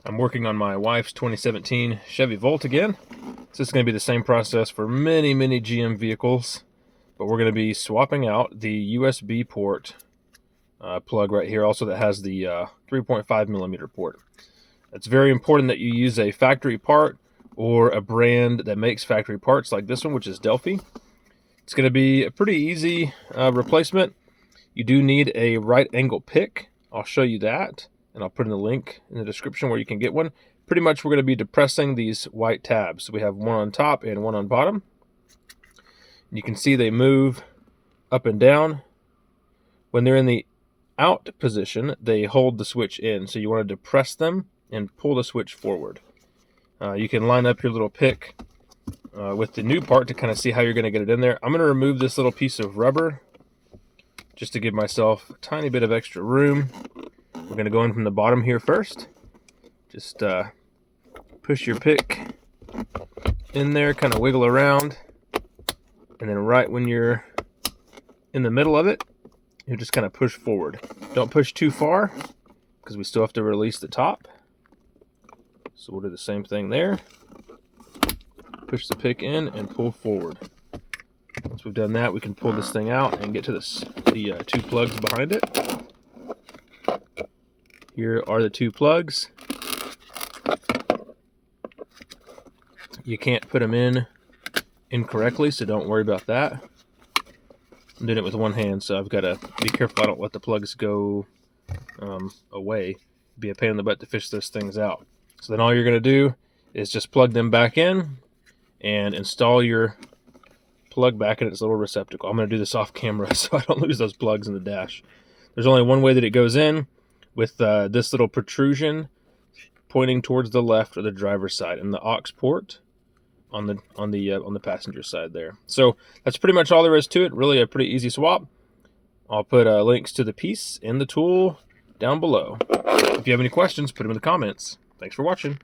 I'm working on my wife's 2017 Chevy Volt again. So it's going to be the same process for many GM vehicles, but we're going to be swapping out the USB port plug right here, also that has the 3.5 millimeter port. It's very important that you use a factory part or a brand that makes factory parts like this one, which is Delphi. It's going to be a pretty easy replacement. You do need a right angle pick. I'll show you that, and I'll put in the link in the description where you can get one. Pretty much we're going to be depressing these white tabs. So we have one on top and one on bottom. You can see they move up and down. When they're in the out position, they hold the switch in. So you want to depress them and pull the switch forward. You can line up your little pick with the new part to kind of see how you're going to get it in there. I'm going to remove this little piece of rubber just to give myself a tiny bit of extra room. We're going to go in from the bottom here first. Just push your pick in there, kind of wiggle around, and then right when you're in the middle of it, you just kind of push forward. Don't push too far because we still have to release the top. So we'll do the same thing there. Push the pick in and pull forward. Once we've done that, we can pull this thing out and get to the two plugs behind it. Here are the two plugs. You can't put them in incorrectly, so don't worry about that. I'm doing it with one hand, so I've got to be careful I don't let the plugs go away. It'd be a pain in the butt to fish those things out. So then all you're going to do is just plug them back in and install your plug back in its little receptacle. I'm going to do this off camera so I don't lose those plugs in the dash. There's only one way that it goes in, with this little protrusion pointing towards the left or the driver's side, and the aux port on the passenger side there. So that's pretty much all there is to it. Really a pretty easy swap. I'll put links to the piece and the tool down below. If you have any questions, put them in the comments. Thanks for watching.